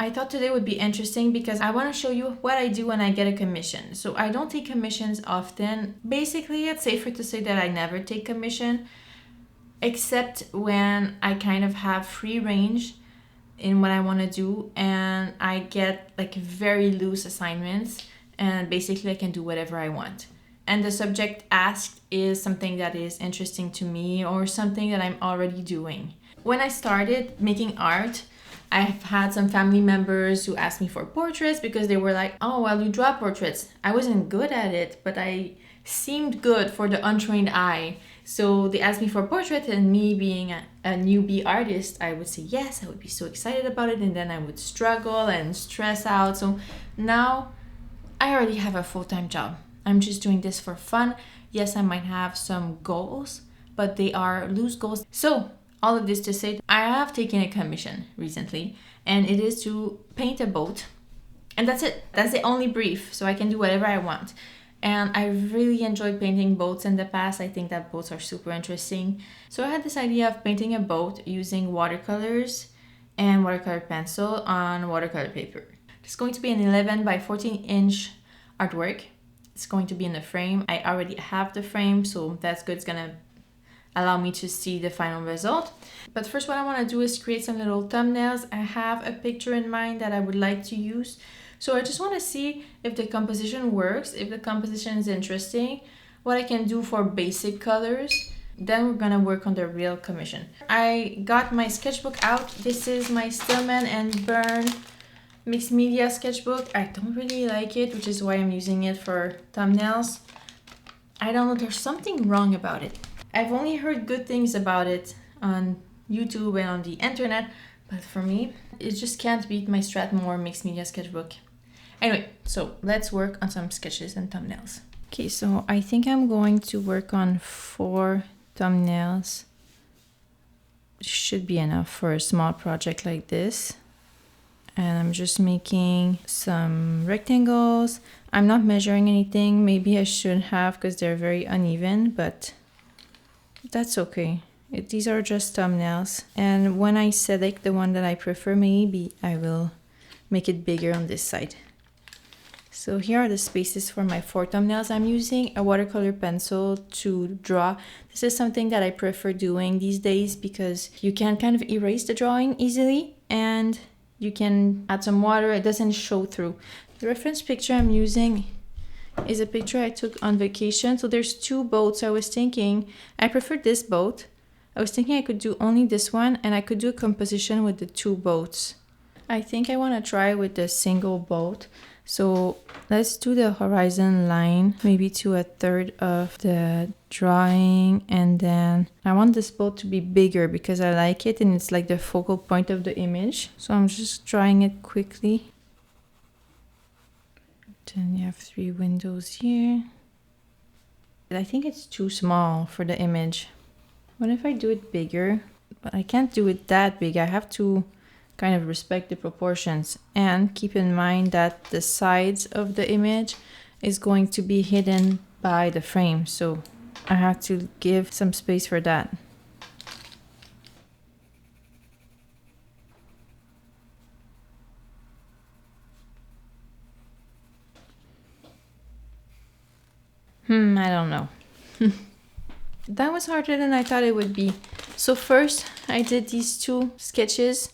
I thought today would be interesting because I want to show you what I do when I get a commission. So I don't take commissions often. Basically, it's safer to say that I never take commission, except when I kind of have free range in what I want to do and I get like very loose assignments and basically I can do whatever I want. And the subject asked is something that is interesting to me or something that I'm already doing. When I started making art, I've had some family members who asked me for portraits because they were like, oh, well, you draw portraits. I wasn't good at it, but I seemed good for the untrained eye. So they asked me for a portrait, and me being a newbie artist, I would say yes, I would be so excited about it, and then I would struggle and stress out. So now I already have a full-time job. I'm just doing this for fun. Yes, I might have some goals, but they are loose goals. So all of this to say, I have taken a commission recently, and it is to paint a boat. And that's it. That's the only brief, so I can do whatever I want. And I really enjoyed painting boats in the past. I think that boats are super interesting. So I had this idea of painting a boat using watercolors and watercolor pencil on watercolor paper. It's going to be an 11 by 14 inch artwork. It's going to be in the frame. I already have the frame, so that's good. It's gonna allow me to see the final result. But first, what I want to do is create some little thumbnails. I have a picture in mind that I would like to use. So I just want to see if the composition works, if the composition is interesting, what I can do for basic colors. Then we're gonna work on the real commission. I got my sketchbook out. This is my Stillman and Burn mixed media sketchbook. I don't really like it, which is why I'm using it for thumbnails. I don't know, there's something wrong about it. I've only heard good things about it on YouTube and on the internet, but for me, it just can't beat my Strathmore mixed media sketchbook. Anyway, so let's work on some sketches and thumbnails. Okay, so I think I'm going to work on 4 thumbnails. Should be enough for a small project like this. And I'm just making some rectangles. I'm not measuring anything. Maybe I should have because they're very uneven, but that's okay. These are just thumbnails. And when I select the one that I prefer, maybe I will make it bigger on this side. So here are the spaces for my 4 thumbnails. I'm using a watercolor pencil to draw. This is something that I prefer doing these days because you can kind of erase the drawing easily and you can add some water. It doesn't show through. The reference picture I'm using is a picture I took on vacation. So there's 2 boats. I was thinking I preferred this boat. I was thinking I could do only this one and I could do a composition with the 2 boats. I think I want to try with the single boat. So let's do the horizon line, maybe to 1/3 of the drawing. And then I want this boat to be bigger because I like it and it's like the focal point of the image. So I'm just drawing it quickly. Then you have 3 windows here. I think it's too small for the image. What if I do it bigger? But I can't do it that big. I have to kind of respect the proportions and keep in mind that the sides of the image is going to be hidden by the frame. So I have to give some space for that. I don't know. That was harder than I thought it would be. So first I did these 2 sketches.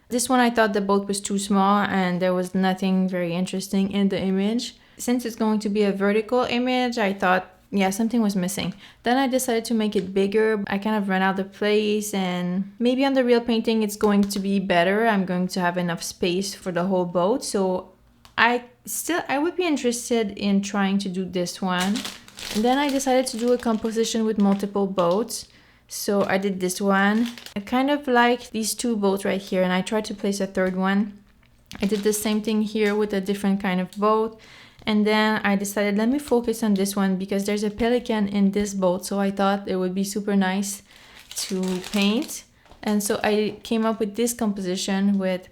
This one I thought the boat was too small and there was nothing very interesting in the image. Since it's going to be a vertical image, I thought, yeah, something was missing. Then I decided to make it bigger. I kind of ran out of place and maybe on the real painting it's going to be better. I'm going to have enough space for the whole boat. So I would be interested in trying to do this one. And then I decided to do a composition with multiple boats. So I did this one. I kind of like these 2 boats right here and I tried to place a 3rd one. I did the same thing here with a different kind of boat. And then I decided, let me focus on this one because there's a pelican in this boat. So I thought it would be super nice to paint. And so I came up with this composition with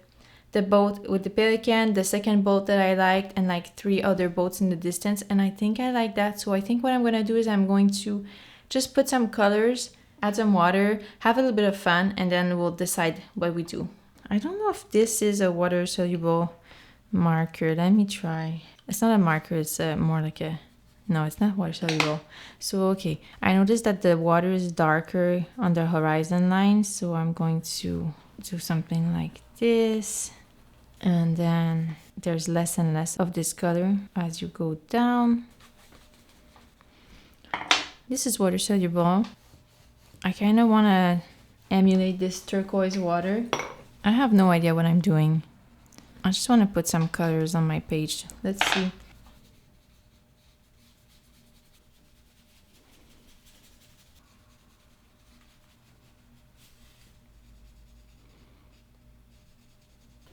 the boat with the pelican, the second boat that I liked, and like 3 other boats in the distance. And I think I like that. So I think what I'm going to do is I'm going to just put some colors, add some water, have a little bit of fun, and then we'll decide what we do. I don't know if this is a water soluble marker. Let me try. It's not a marker, it's more like a, no, it's not water soluble. So okay, I noticed that the water is darker on the horizon line, so I'm going to do something like this, and then there's less and less of this color as you go down. This is water soluble. I kind of want to emulate this turquoise water. I have no idea what I'm doing. I just want to put some colors on my page. Let's see.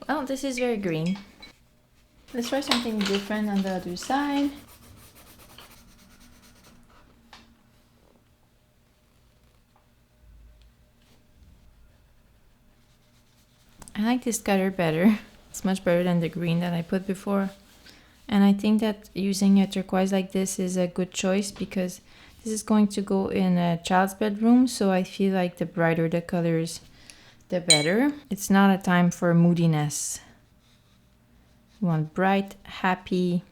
Well, this is very green. Let's try something different on the other side. I like this color better. It's much better than the green that I put before. And I think that using a turquoise like this is a good choice because this is going to go in a child's bedroom. So I feel like the brighter the colors, the better. It's not a time for moodiness. You want bright, happy,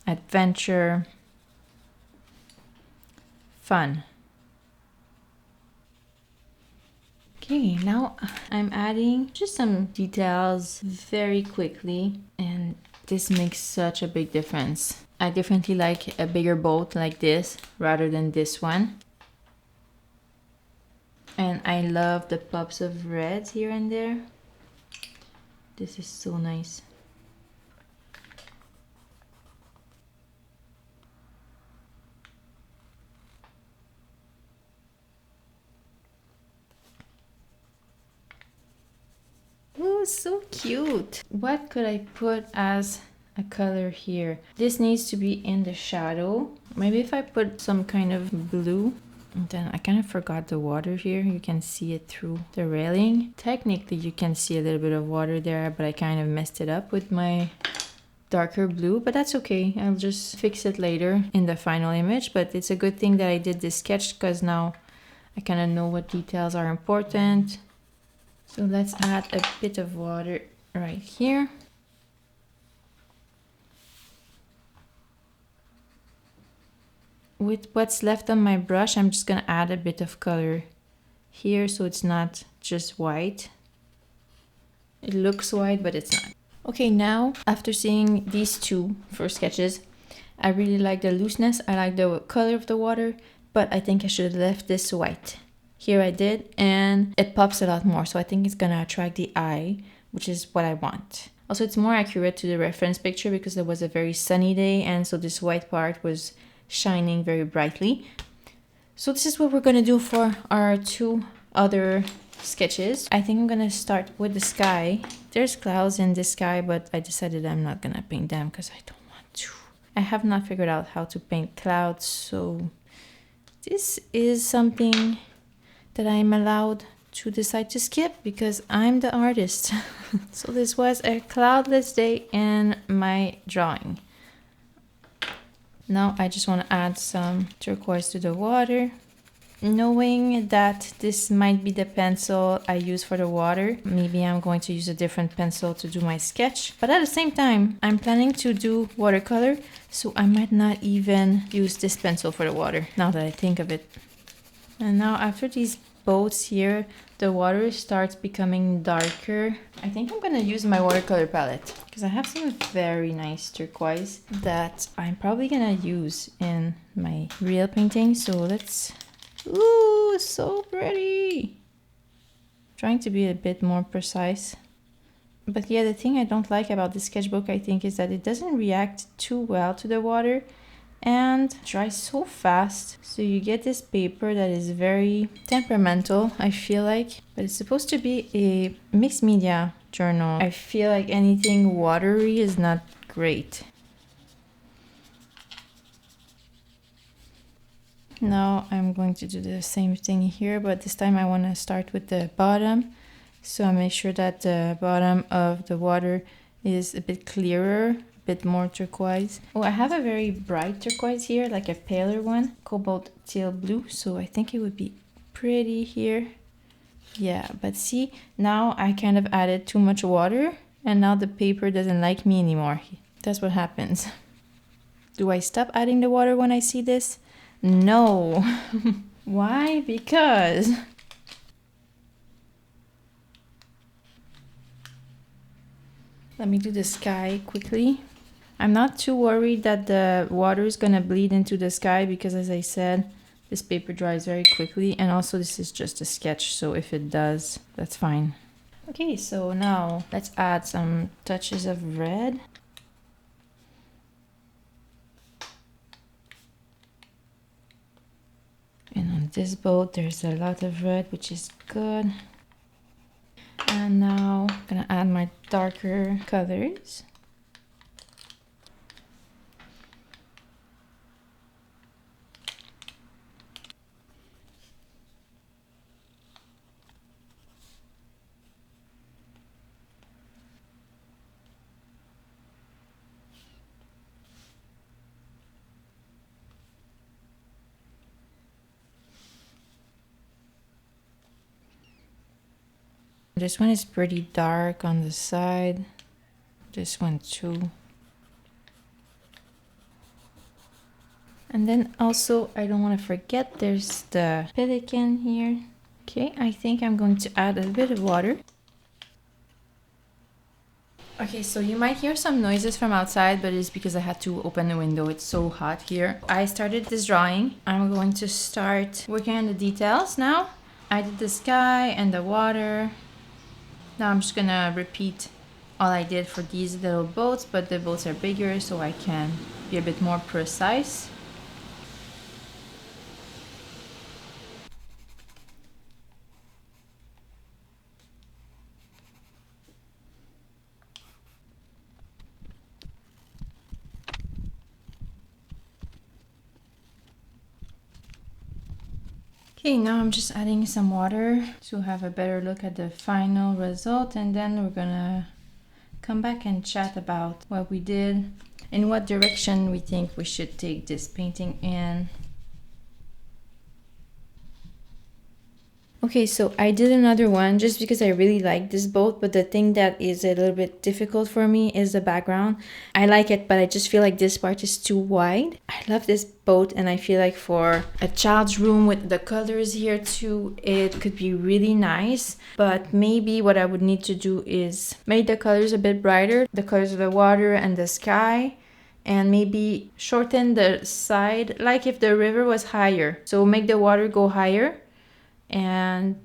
adventure, fun. Okay, now I'm adding just some details very quickly, and this makes such a big difference. I definitely like a bigger boat like this rather than this one. And I love the pops of red here and there. This is so nice. Oh, so cute. What could I put as a color here? This needs to be in the shadow. Maybe if I put some kind of blue. And then I kind of forgot the water here. You can see it through the railing. Technically, you can see a little bit of water there, but I kind of messed it up with my darker blue, but that's okay. I'll just fix it later in the final image. But it's a good thing that I did this sketch because now I kind of know what details are important. So let's add a bit of water right here. With what's left on my brush, I'm just gonna add a bit of color here so it's not just white. It looks white, but it's not. Okay, now after seeing these two first sketches, I really like the looseness, I like the color of the water, but I think I should have left this white. Here I did, and it pops a lot more, so I think it's gonna attract the eye, which is what I want. Also, it's more accurate to the reference picture because it was a very sunny day, and so this white part was shining very brightly. So this is what we're gonna do for our two other sketches. I think I'm gonna start with the sky. There's clouds in the sky, but I decided I'm not gonna paint them because I don't want to. I have not figured out how to paint clouds, so this is something that I'm allowed to decide to skip because I'm the artist. So this was a cloudless day in my drawing. Now I just want to add some turquoise to the water. Knowing that this might be the pencil I use for the water, maybe I'm going to use a different pencil to do my sketch. But at the same time, I'm planning to do watercolor, so I might not even use this pencil for the water, now that I think of it. And now after these boats here, the water starts becoming darker. I think I'm gonna use my watercolor palette because I have some very nice turquoise that I'm probably gonna use in my real painting. So let's, ooh, so pretty. Trying to be a bit more precise. But yeah, the thing I don't like about this sketchbook, I think, is that it doesn't react too well to the water and dries so fast. So you get this paper that is very temperamental, I feel like, but it's supposed to be a mixed media journal. I feel like anything watery is not great. Now I'm going to do the same thing here, but this time I want to start with the bottom. So I make sure that the bottom of the water is a bit clearer, bit more turquoise. Oh, I have a very bright turquoise here, like a paler one, cobalt teal blue, so I think it would be pretty here. Yeah, but see, now I kind of added too much water and now the paper doesn't like me anymore. That's what happens. Do I stop adding the water when I see this? No. Why? Because let me do the sky quickly. I'm not too worried that the water is gonna bleed into the sky because, as I said, this paper dries very quickly, and also this is just a sketch, so if it does, that's fine. Okay, so now let's add some touches of red. And on this boat there's a lot of red, which is good. And now I'm gonna add my darker colors. This one is pretty dark on the side. This one too. And then also, I don't want to forget, there's the pelican here. Okay, I think I'm going to add a bit of water. Okay, so you might hear some noises from outside, but it's because I had to open the window. It's so hot here. I started this drawing. I'm going to start working on the details now. I did the sky and the water. Now I'm just gonna repeat all I did for these little boats, but the boats are bigger, so I can be a bit more precise. Okay, now I'm just adding some water to have a better look at the final result, and then we're gonna come back and chat about what we did and what direction we think we should take this painting in. Okay, so I did another one just because I really like this boat, but the thing that is a little bit difficult for me is the background. I like it, but I just feel like this part is too wide. I love this boat, and I feel like for a child's room with the colors here too, it could be really nice. But maybe what I would need to do is make the colors a bit brighter, the colors of the water and the sky, and maybe shorten the side, like if the river was higher. So make the water go higher, and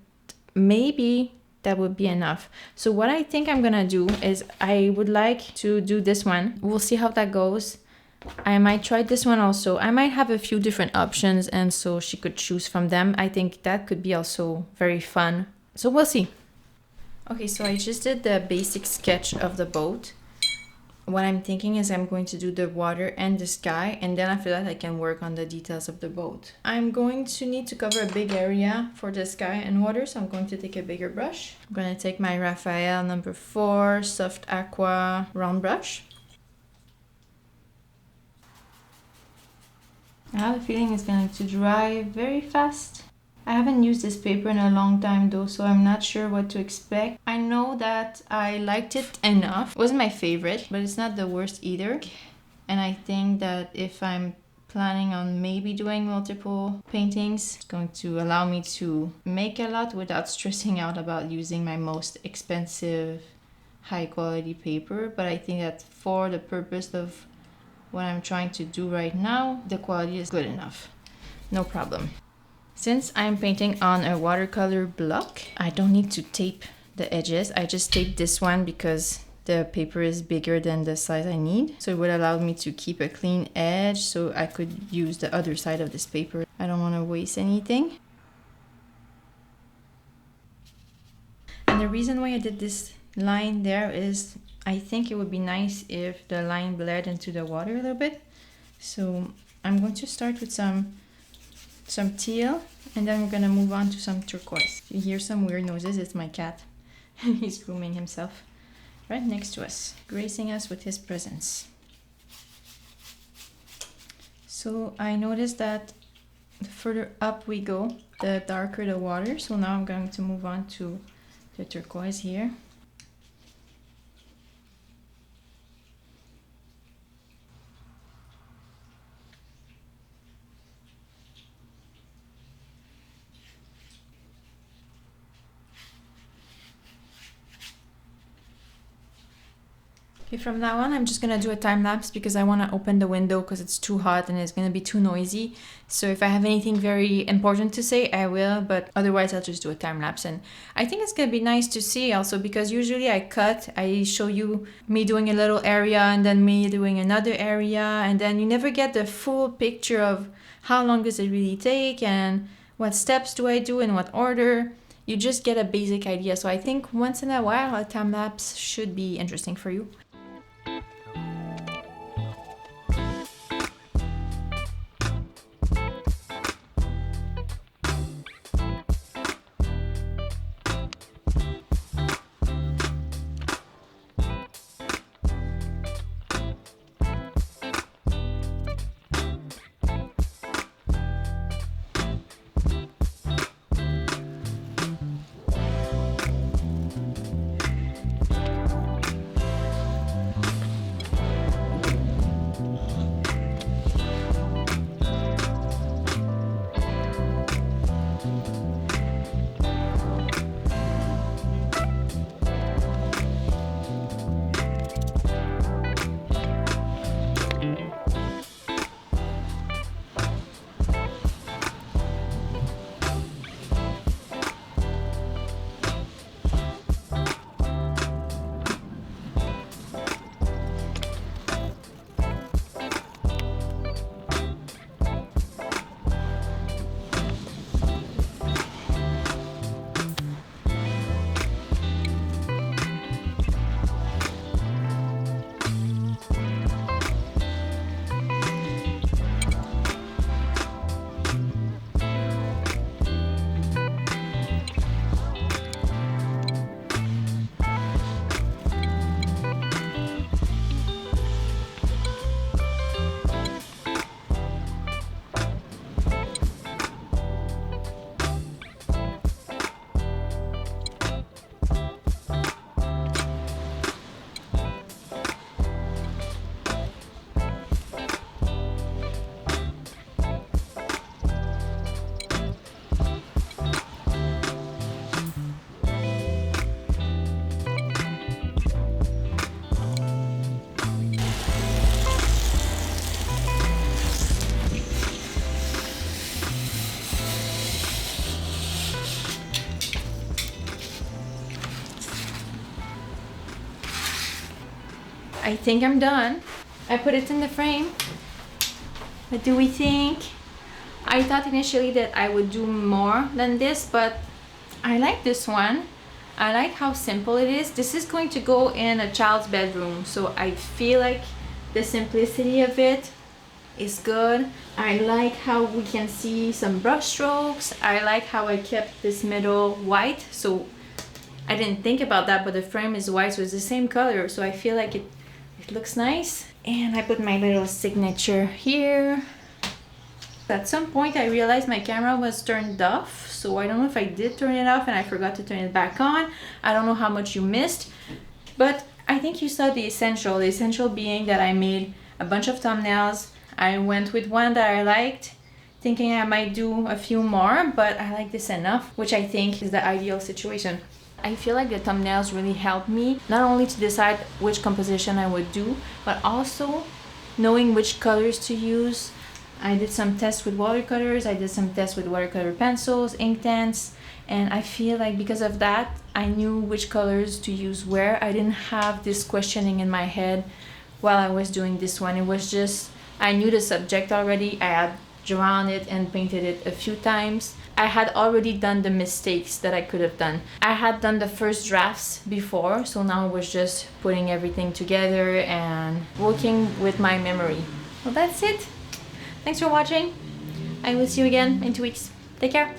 maybe that would be enough. So what I think I'm gonna do is I would like to do this one. We'll see how that goes. I might try this one also. I might have a few different options, and so she could choose from them. I think that could be also very fun. So we'll see. Okay, so I just did the basic sketch of the boat. What I'm thinking is I'm going to do the water and the sky, and then after that I can work on the details of the boat. I'm going to need to cover a big area for the sky and water, so I'm going to take a bigger brush. I'm going to take my Raphael number 4 soft aqua round brush. I have a feeling it's going to dry very fast. I haven't used this paper in a long time though, so I'm not sure what to expect. I know that I liked it enough. It wasn't my favorite, but it's not the worst either. And I think that if I'm planning on maybe doing multiple paintings, it's going to allow me to make a lot without stressing out about using my most expensive high quality paper. But I think that for the purpose of what I'm trying to do right now, the quality is good enough. No problem. Since I'm painting on a watercolor block, I don't need to tape the edges. I just taped this one because the paper is bigger than the size I need. So it would allow me to keep a clean edge so I could use the other side of this paper. I don't want to waste anything. And the reason why I did this line there is I think it would be nice if the line bled into the water a little bit. So I'm going to start with some teal, and then we're gonna move on to some turquoise. If you hear some weird noises, it's my cat. He's grooming himself right next to us, gracing us with his presence. So I noticed that the further up we go, the darker the water. So now I'm going to move on to the turquoise here. Okay, from now on, I'm just gonna do a time lapse because I wanna open the window because it's too hot and it's gonna be too noisy. So if I have anything very important to say, I will, but otherwise I'll just do a time lapse. And I think it's gonna be nice to see also because usually I show you me doing a little area and then me doing another area, and then you never get the full picture of how long does it really take and what steps do I do in what order. You just get a basic idea. So I think once in a while, a time lapse should be interesting for you. I think I'm done. I put it in the frame. What do we think? I thought initially that I would do more than this, but I like this one. I like how simple it is. This is going to go in a child's bedroom, so I feel like the simplicity of it is good. I like how we can see some brush strokes. I like how I kept this middle white, so I didn't think about that, but the frame is white, so it's the same color, so I feel like it looks nice. And I put my little signature here. At some point I realized my camera was turned off, so I don't know if I did turn it off and I forgot to turn it back on. I don't know how much you missed, but I think you saw the essential being that I made a bunch of thumbnails. I went with one that I liked, thinking I might do a few more, but I like this enough, which I think is the ideal situation. I feel like the thumbnails really helped me, not only to decide which composition I would do, but also knowing which colors to use. I did some tests with watercolors, I did some tests with watercolor pencils, ink tents, and I feel like because of that, I knew which colors to use where. I didn't have this questioning in my head while I was doing this one. It was just, I knew the subject already, I had drawn it and painted it a few times. I had already done the mistakes that I could have done. I had done the first drafts before, so now it was just putting everything together and working with my memory. Well, that's it. Thanks for watching. I will see you again in 2 weeks. Take care.